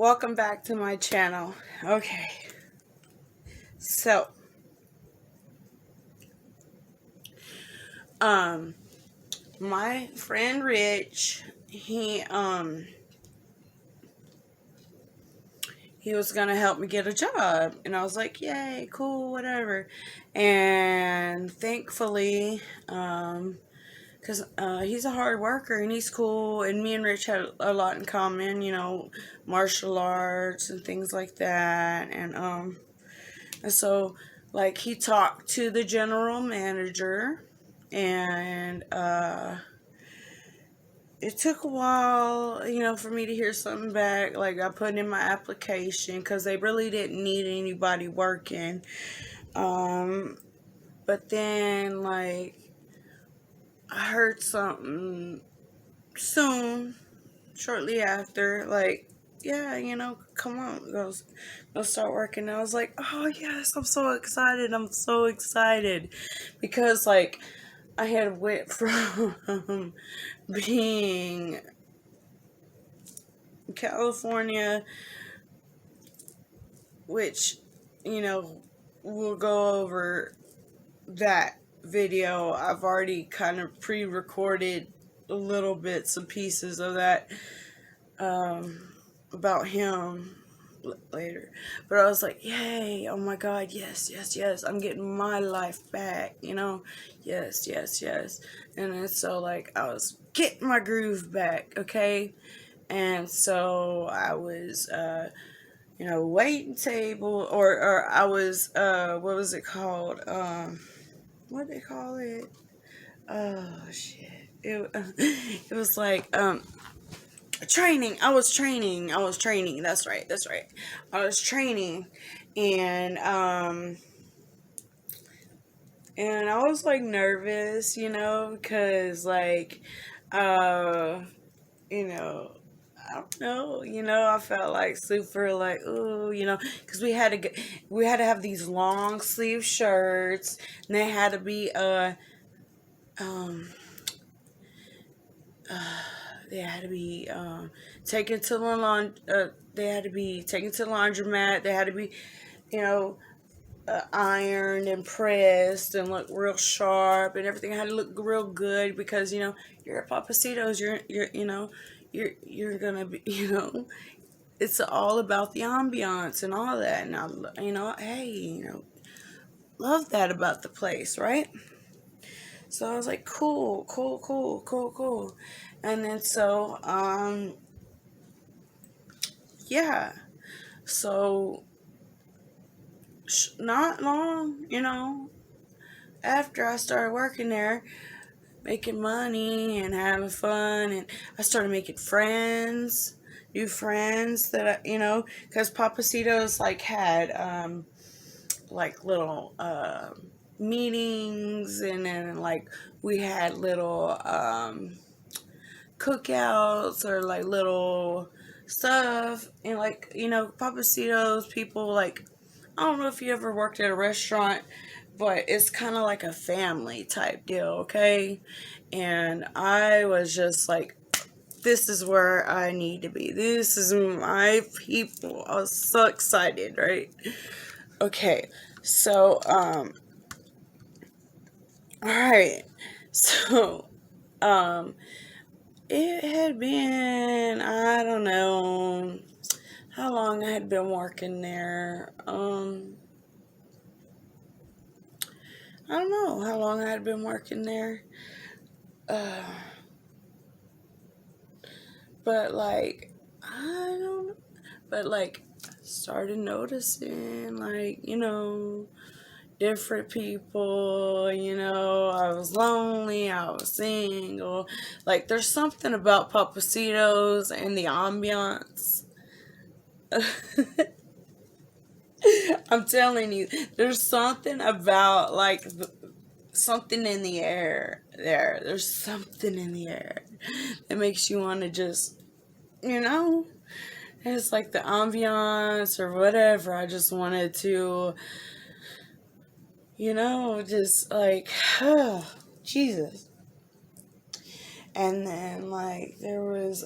Welcome back to my channel. Okay, so um my friend Rich, he was gonna help me get a job, and I was like, yay, cool, whatever. And thankfully, because he's a hard worker and he's cool, and me and Rich had a lot in common, martial arts and things like that. And so, like, he talked to the general manager, and it took a while, for me to hear something back. Like, I put in my application because they really didn't need anybody working. Um, but then, like, I heard something soon, shortly after, like, yeah, come on, go start working. And I was like, oh yes, I'm so excited. I'm so excited because, like, I had went from being in California, which, we'll go over that video. I've already kind of pre-recorded little bits and pieces of that, about him later. But I was like, yay, oh my god, yes, yes, yes, I'm getting my life back, yes, yes, yes. And then so, like, I was getting my groove back, okay. And so I was waiting table, or I was, what was it called, what they call it, oh shit, it was like, training. I was training. That's right. I was training, and I was, like, nervous, because, like, uh you know I don't know, I felt like super, like, ooh, because we had to have these long sleeve shirts, and they had to be um they had to be taken to the they had to be taken to the laundromat. They had to be, you know, ironed and pressed and look real sharp, and everything had to look real good because, you're at Pappasitos. You're gonna be, it's all about the ambiance and all that. And hey, love that about the place, right? So I was like, cool, cool, cool, cool, cool. And then so, yeah. So, not long, after I started working there, making money and having fun, and I started making friends, new friends that because Papacitos, like, had, like, little, meetings, and then, like, we had little, cookouts, or, like, little stuff. And, like, Papacitos people, like, I don't know if you ever worked at a restaurant, but it's kind of like a family type deal, okay? And I was just like, this is where I need to be. This is my people. I was so excited, right? Okay, so, all right. So, um, it had been, I don't know how long I had been working there. I don't know how long I had been working there. Uh, but, like, I don't, but, like, started noticing, like, different people, I was lonely, I was single. Like, there's something about Papacitos and the ambiance. I'm telling you, there's something about, like, something in the air there. There's something in the air that makes you want to just, you know, it's like the ambiance or whatever. I just wanted to, just, like, oh, Jesus. And then, like, there was,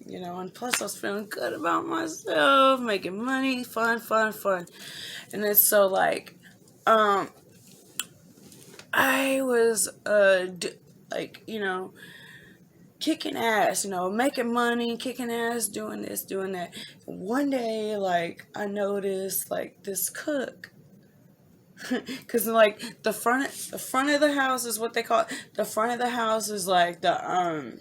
And plus I was feeling good about myself, making money, fun, fun, fun. And it's so like, um, I was, like, kicking ass, making money, kicking ass, doing this, doing that. One day, like, I noticed, like, this cook. Cause like the front of the house is what they call it. The front of the house is like the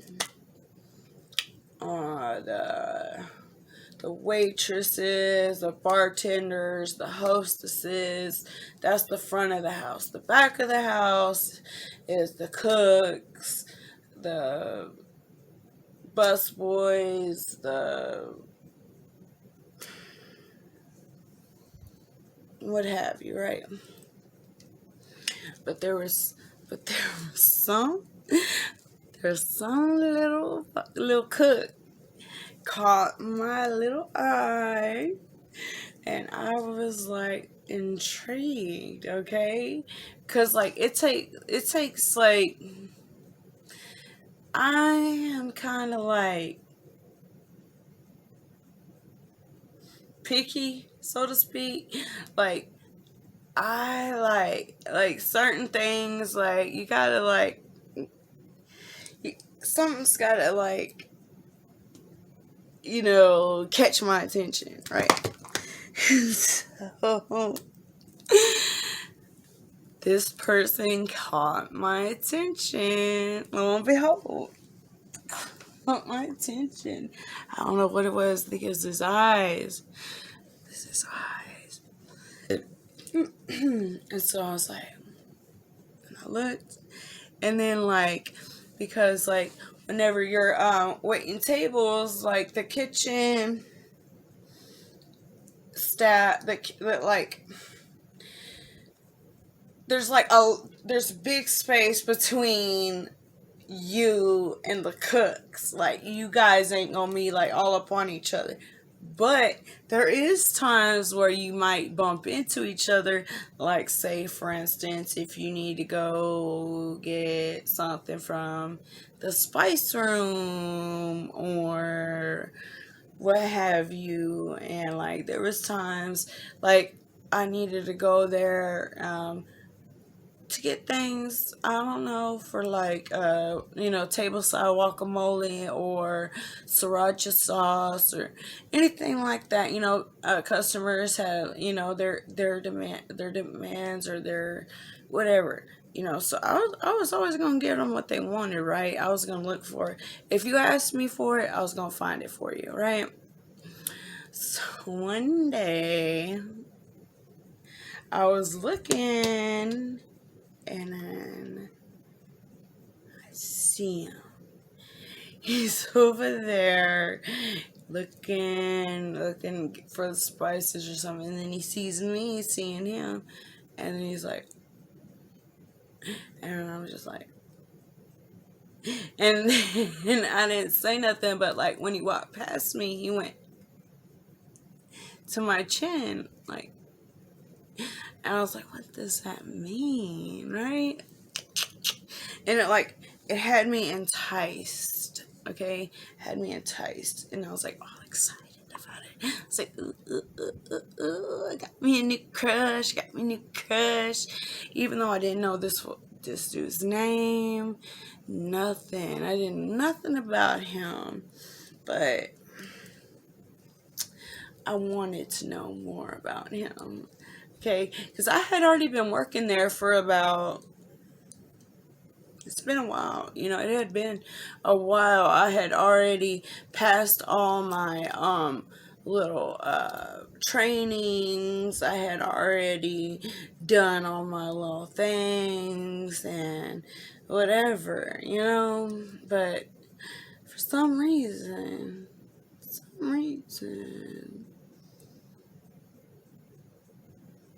waitresses, the bartenders, the hostesses. That's the front of the house. The back of the house is the cooks, the bus boys, the what have you, right? But there was, but there was some little cook caught my little eye, and I was like intrigued, okay? Cause like it takes like I am kind of like picky, so to speak. Like I like certain things. Like you gotta like something's gotta like catch my attention, right? So this person caught my attention. Lo and behold, caught my attention. I don't know what it was. I think it was his eyes. It's his eyes. And so I was like, and I looked, and then like, because like whenever you're waiting tables, like the kitchen staff, like there's big space between you and the cooks. Like you guys ain't gonna be like all up on each other. But there is times where you might bump into each other, like say for instance, if you need to go get something from the spice room or what have you. And like there was times like I needed to go there to get things, I don't know, for like table side guacamole or sriracha sauce or anything like that. Customers have their demands or their whatever. So I was always gonna give them what they wanted, right? I was gonna look for it. If you asked me for it, I was gonna find it for you, right? So one day I was looking, and then I see him. He's over there looking for the spices or something. And then he sees me seeing him. And then he's like, and I was just like, and then I didn't say nothing. But like when he walked past me, he went to my chin. Like, and I was like, what does that mean? Right? And it had me enticed, okay? Had me enticed. And I was like all excited about it. I was like, ooh, ooh, ooh, ooh, ooh, I got me a new crush, even though I didn't know this dude's name, nothing. I didn't know nothing about him, but I wanted to know more about him, okay? Because I had already been working there for about, it's been a while. It had been a while. I had already passed all my little trainings. I had already done all my little things and whatever. But for some reason,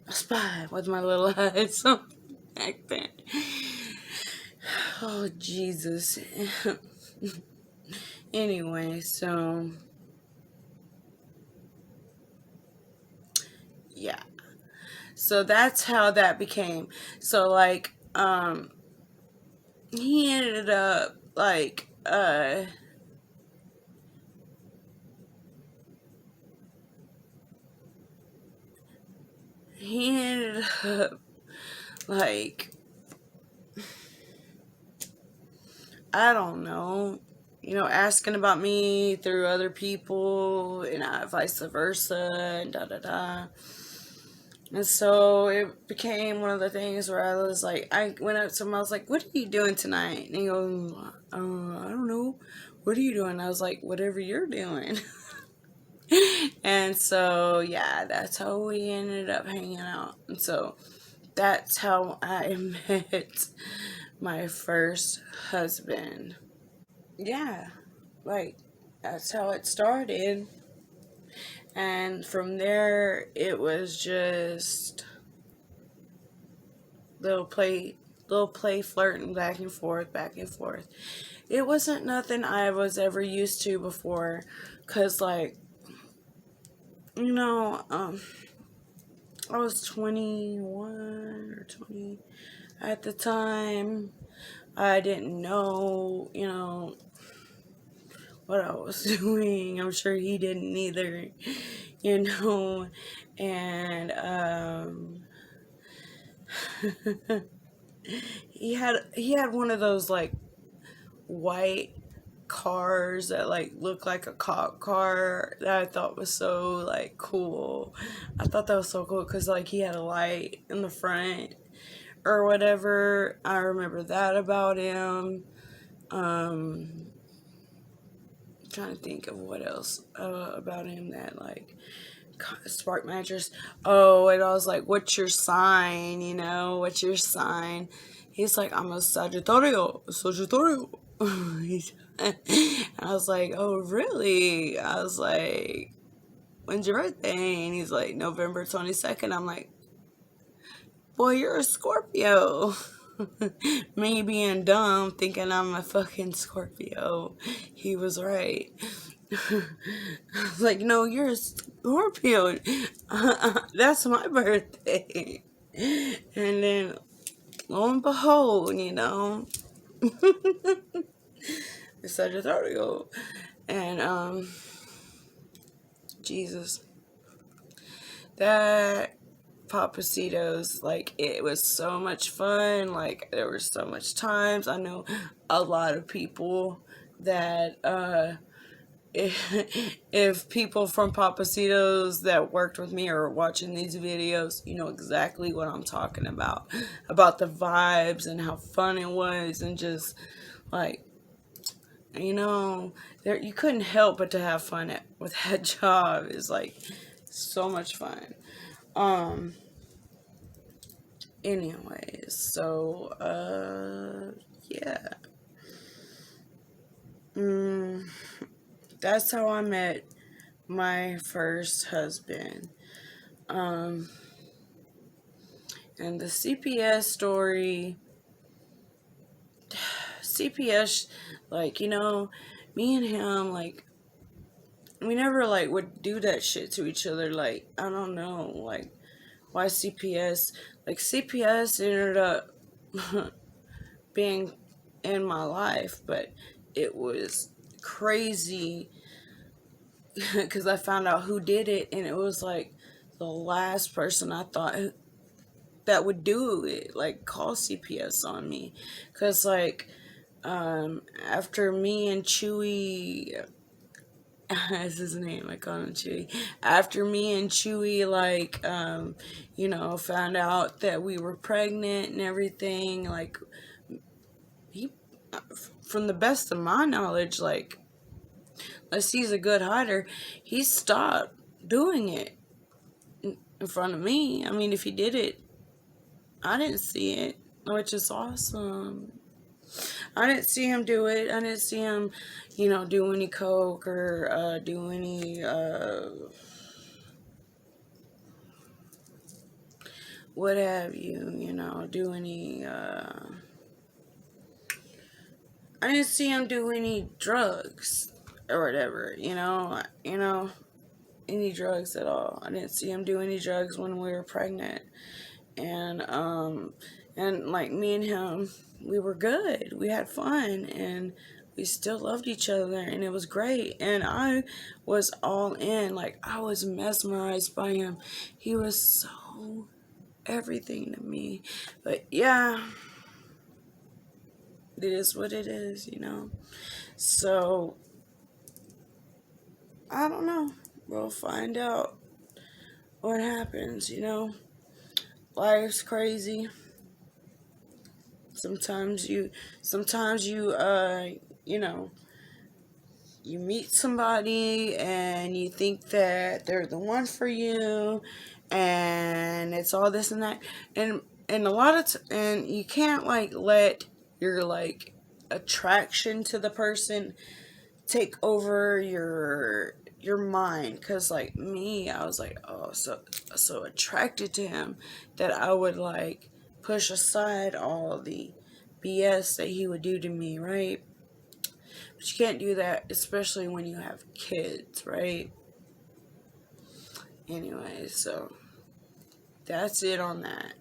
I spied with my little eyes back then. Oh, Jesus. Anyway, so yeah. So that's how that became. So like he ended up like he ended up, like, I don't know, asking about me through other people, and vice versa, and da da da. And so it became one of the things where I was like, I went up to him, I was like, "What are you doing tonight?" And he goes, "I don't know. What are you doing?" I was like, "Whatever you're doing." And so, yeah, that's how we ended up hanging out. And so that's how I met my first husband. Yeah, like, that's how it started. And from there, it was just little play, little play flirting back and forth, back and forth. It wasn't nothing I was ever used to before, cause like, you know, um, I was 21 or 20 at the time. I didn't know, what I was doing. I'm sure he didn't either, you know, and he had one of those like white cars that like looked like a cop car that I thought was so like cool. I thought that was so cool because like he had a light in the front or whatever. I remember that about him. Um, Trying to think of what else about him that like spark mattress. Oh, and I was like, "What's your sign? What's your sign?" He's like, "I'm a Sagittario, Sagittario." And I was like, "Oh, really?" I was like, "When's your birthday?" And he's like, "November 22nd." I'm like, "Boy, you're a Scorpio." Me being dumb, thinking I'm a fucking Scorpio. He was right. I was like, "No, you're a Scorpio. That's my birthday." And then, lo and behold, it's Sagittarius. And, Jesus. That Pappasitos, like, it was so much fun. Like, there were so much times. I know a lot of people that, if people from Pappasitos that worked with me are watching these videos, you know exactly what I'm talking about the vibes and how fun it was, and just like, there you couldn't help but to have fun with that job. It's like so much fun. Um. Anyways, so yeah. Mm, that's how I met my first husband. Um, and the CPS story, CPS, like, me and him, like, we never, like, would do that shit to each other. Like, I don't know, like, why CPS? Like, CPS ended up being in my life, but it was crazy because I found out who did it, and it was like the last person I thought that would do it, like call CPS on me, because like after me and Chewy, that's his name, I call him Chewy. After me and Chewy, like found out that we were pregnant and everything, like he, from the best of my knowledge, like, unless he's a good hider, he stopped doing it in front of me. I mean, if he did it, I didn't see it, which is awesome. I didn't see him do it. I didn't see him, do any coke or do any what have you, do any. I didn't see him do any drugs or whatever, any drugs at all. I didn't see him do any drugs when we were pregnant. And like me and him, we were good. We had fun, and we still loved each other, and it was great. And I was all in. Like, I was mesmerized by him. He was so everything to me. But yeah, it is what it is, you know. So I don't know. We'll find out what happens, you know. Life's crazy. Sometimes sometimes you you know, you meet somebody and you think that they're the one for you, and it's all this and that, and a lot of and you can't like let your like attraction to the person take over your mind, because like me, I was like, oh, so attracted to him that I would like push aside all the BS that he would do to me, right? But you can't do that, especially when you have kids, right? Anyway, so that's it on that.